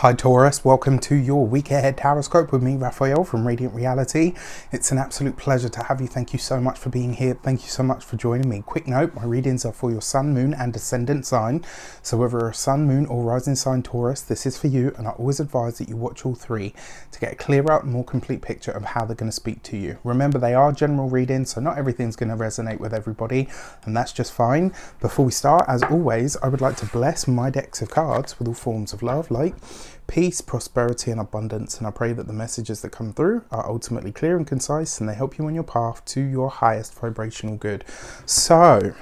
Hi Taurus, welcome to your week ahead horoscope with me, Raphael from Radiant Reality. It's an absolute pleasure to have you. Thank you so much for being here. Thank you so much for joining me. Quick note, my readings are for your sun, moon and ascendant sign. So whether you're a sun, moon or rising sign Taurus, this is for you, and I always advise that you watch all three to get a clearer and more complete picture of how they're going to speak to you. Remember, they are general readings, so not everything's going to resonate with everybody, and that's just fine. Before we start, as always, I would like to bless my decks of cards with all forms of love, light, peace, prosperity and abundance, and I pray that the messages that come through are ultimately clear and concise and they help you on your path to your highest vibrational good. So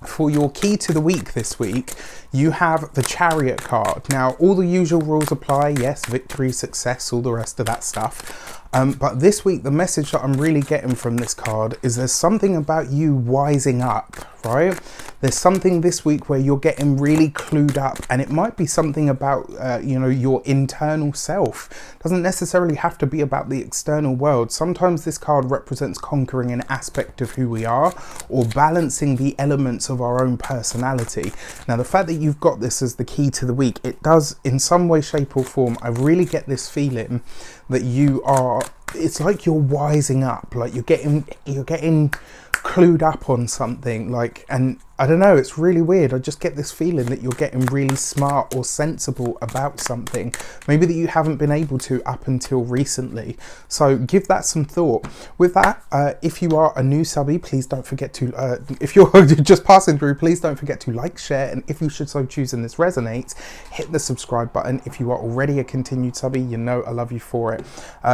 for your key to the week this week, you have the Chariot card. Now, all the usual rules apply. Yes, victory, success, all the rest of that stuff. But this week, the message that I'm really getting from this card is there's something about you wising up, right? There's something this week where you're getting really clued up, and it might be something about, your internal self. Doesn't necessarily have to be about the external world. Sometimes this card represents conquering an aspect of who we are or balancing the elements of our own personality. Now, the fact that you've got this as the key to the week, it does in some way, shape or form, I really get this feeling that you are, it's like you're wising up, like you're getting clued up on something, like, and I don't know, it's really weird. I just get this feeling that you're getting really smart or sensible about something, maybe that you haven't been able to up until recently. So give that some thought. With that, if you are a new subby, please don't forget to, if you're just passing through, please don't forget to like, share, and if you should so choose and this resonates, hit the subscribe button. If you are already a continued subby, you know I love you for it.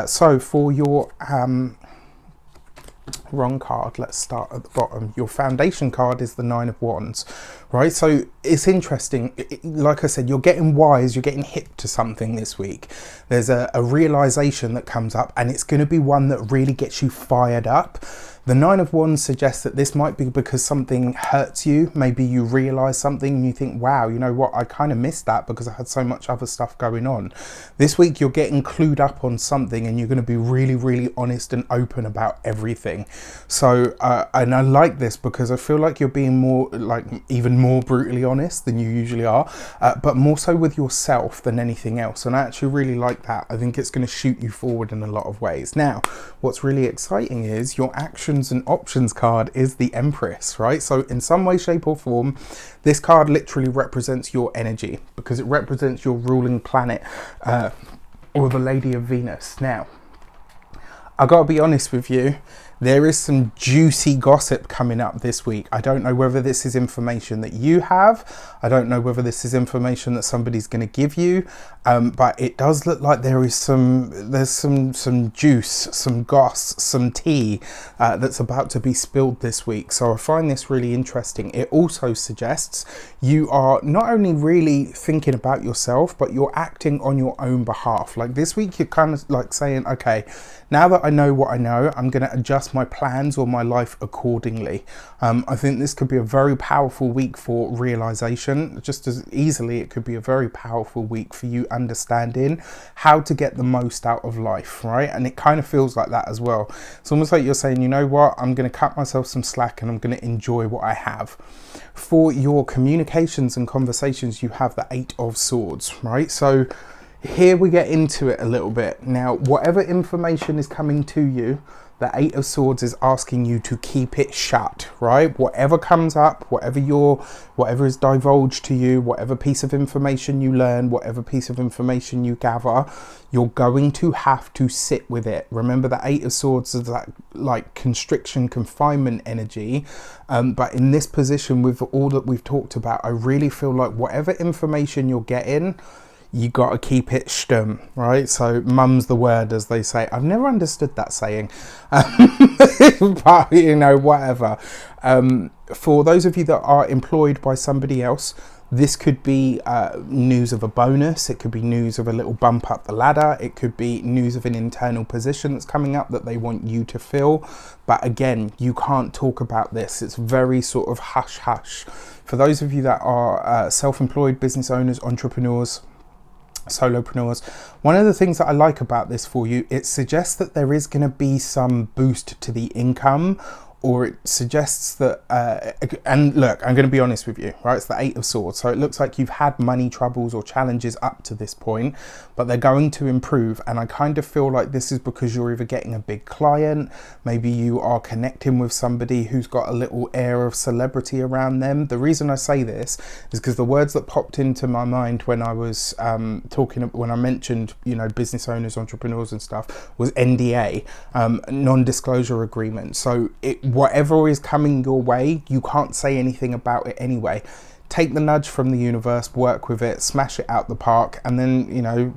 So for your wrong card, let's start at the bottom. Your foundation card is the Nine of Wands, right? So it's interesting. Like I said, you're getting wise, you're getting hip to something this week. There's a realization that comes up, and it's going to be one that really gets you fired up. The Nine of Wands suggests that this might be because something hurts you. Maybe you realize something and you think, wow, you know what, I kind of missed that because I had so much other stuff going on. This week you're getting clued up on something and you're going to be really, really honest and open about everything. So, and I like this because I feel like you're being more, like even more brutally honest than you usually are, but more so with yourself than anything else. And I actually really like that. I think it's going to shoot you forward in a lot of ways. Now, what's really exciting is your actions and options card is the Empress, right? So in some way, shape or form, this card literally represents your energy because it represents your ruling planet, or the Lady of Venus. Now, I gotta be honest with you, there is some juicy gossip coming up this week. I don't know whether this is information that you have. I don't know whether this is information that somebody's going to give you. But it does look like there's some juice, some goss, some tea that's about to be spilled this week. So I find this really interesting. It also suggests you are not only really thinking about yourself, but you're acting on your own behalf. Like this week, you're kind of like saying, okay, now that I know what I know, I'm going to adjust my plans or my life accordingly. I think this could be a very powerful week for realization. Just as easily, it could be a very powerful week for you understanding how to get the most out of life, right? And it kind of feels like that as well. It's almost like you're saying, you know what, I'm going to cut myself some slack and I'm going to enjoy what I have. For your communications and conversations, you have the Eight of Swords, right? So here we get into it a little bit. Now, whatever information is coming to you, the Eight of Swords is asking you to keep it shut, right? Whatever comes up, whatever is divulged to you, whatever piece of information you learn, whatever piece of information you gather, you're going to have to sit with it. Remember, the Eight of Swords is that like constriction, confinement energy. But in this position, with all that we've talked about, I really feel like whatever information you're getting, you got to keep it stum, right? So mum's the word, as they say. I've never understood that saying, but you know, whatever. For those of you that are employed by somebody else, this could be news of a bonus. It could be news of a little bump up the ladder. It could be news of an internal position that's coming up that they want you to fill. But again, you can't talk about this. It's very sort of hush hush. For those of you that are self-employed business owners, entrepreneurs, solopreneurs, one of the things that I like about this for you, it suggests that there is going to be some boost to the income or it suggests that, and look, I'm going to be honest with you, right? It's the Eight of Swords. So it looks like you've had money troubles or challenges up to this point, but they're going to improve. And I kind of feel like this is because you're either getting a big client, maybe you are connecting with somebody who's got a little air of celebrity around them. The reason I say this is because the words that popped into my mind when I was when I mentioned, you know, business owners, entrepreneurs and stuff, was NDA, non-disclosure agreement. So whatever is coming your way, you can't say anything about it anyway. Take the nudge from the universe, work with it, smash it out the park, and then, you know,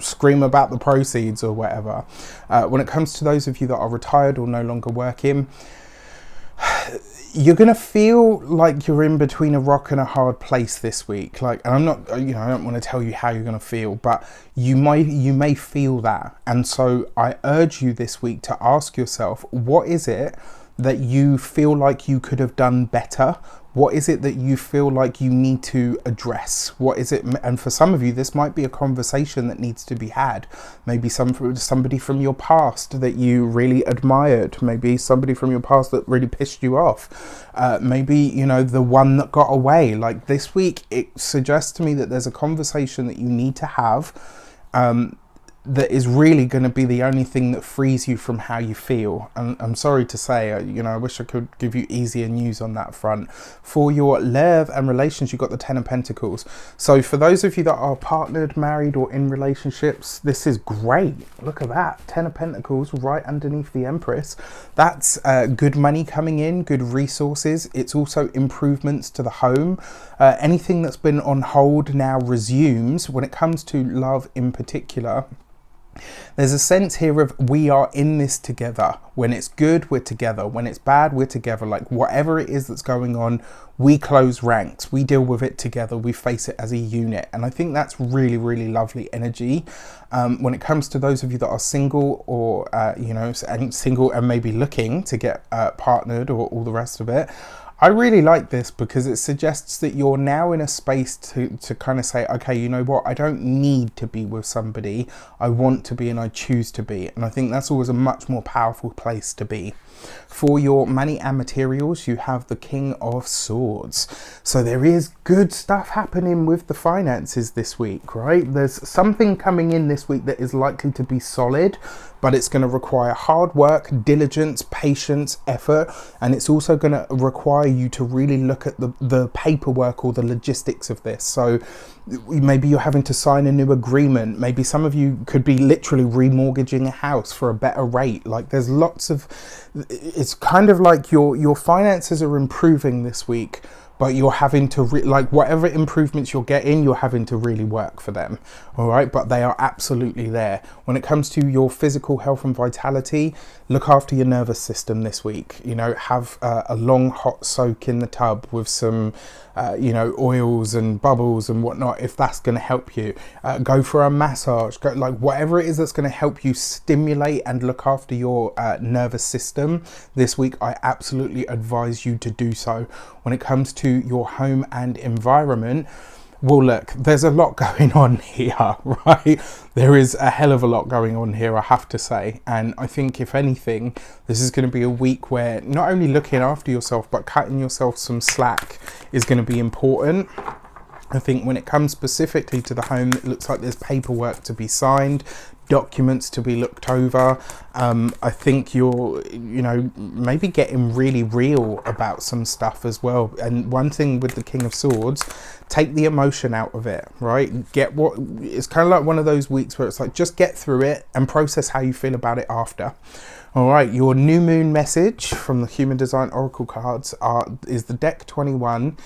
scream about the proceeds or whatever. When it comes to those of you that are retired or no longer working, you're gonna feel like you're in between a rock and a hard place this week. Like, and I'm not, you know, I don't want to tell you how you're gonna feel, but you may feel that. And so I urge you this week to ask yourself, what is it that you feel like you could have done better? What is it that you feel like you need to address? What is it? And for some of you, this might be a conversation that needs to be had. Maybe somebody from your past that you really admired. Maybe somebody from your past that really pissed you off. Maybe, you know, the one that got away. Like, this week, it suggests to me that there's a conversation that you need to have that is really going to be the only thing that frees you from how you feel. And I'm sorry to say, you know, I wish I could give you easier news on that front. For your love and relations, you've got the Ten of Pentacles. So for those of you that are partnered, married, or in relationships, this is great. Look at that. Ten of Pentacles right underneath the Empress. That's good money coming in, good resources. It's also improvements to the home. Anything that's been on hold now resumes. When it comes to love in particular, there's a sense here of we are in this together. When it's good, we're together. When it's bad, we're together. Like, whatever it is that's going on, we close ranks. We deal with it together. We face it as a unit. And I think that's really, really lovely energy. When it comes to those of you that are single or, you know, single and maybe looking to get partnered or all the rest of it, I really like this because it suggests that you're now in a space to kind of say, okay, you know what, I don't need to be with somebody. I want to be and I choose to be. And I think that's always a much more powerful place to be. For your money and materials, you have the King of Swords. So there is good stuff happening with the finances this week, right? There's something coming in this week that is likely to be solid, but it's going to require hard work, diligence, patience, effort, and it's also going to require you to really look at the paperwork or the logistics of this. So maybe you're having to sign a new agreement. Maybe some of you could be literally remortgaging a house for a better rate. Like, there's lots of, it's kind of like your finances are improving this week, but you're having to like, whatever improvements you're getting, you're having to really work for them. All right, but they are absolutely there. When it comes to your physical health and vitality, look after your nervous system this week. You know, have a long hot soak in the tub with some you know, oils and bubbles and whatnot, if that's going to help you. Go for a massage, go, like, whatever it is that's going to help you stimulate and look after your nervous system this week. I absolutely advise you to do so. When it comes to your home and environment, well, look, there's a lot going on here, right? There is a hell of a lot going on here, I have to say. And I think, if anything, this is going to be a week where not only looking after yourself, but cutting yourself some slack is going to be important. I think when it comes specifically to the home, it looks like there's paperwork to be signed, documents to be looked over. I think you're, you know, maybe getting really real about some stuff as well. And one thing with the King of Swords, take the emotion out of it, right? Get what, it's kind of like one of those weeks where it's like, just get through it and process how you feel about it after. All right, your new moon message from the Human Design Oracle cards is the Gate 21,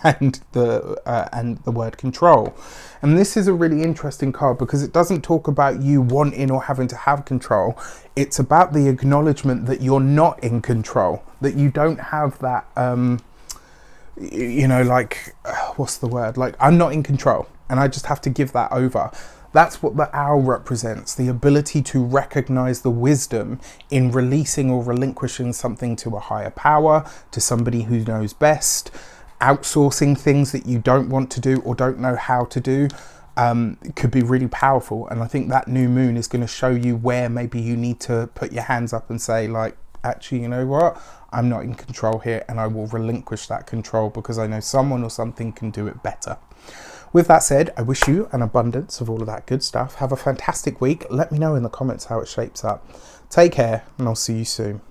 and the word control. And this is a really interesting card because it doesn't talk about you wanting or having to have control. It's about the acknowledgement that you're not in control, that you don't have that, you know, like, what's the word? Like, I'm not in control and I just have to give that over. That's what the owl represents, the ability to recognize the wisdom in releasing or relinquishing something to a higher power, to somebody who knows best, outsourcing things that you don't want to do or don't know how to do. could be really powerful. And I think that new moon is going to show you where maybe you need to put your hands up and say, like, actually, you know what, I'm not in control here, and I will relinquish that control because I know someone or something can do it better. With that said, I wish you an abundance of all of that good stuff. Have a fantastic week. Let me know in the comments how it shapes up. Take care, and I'll see you soon.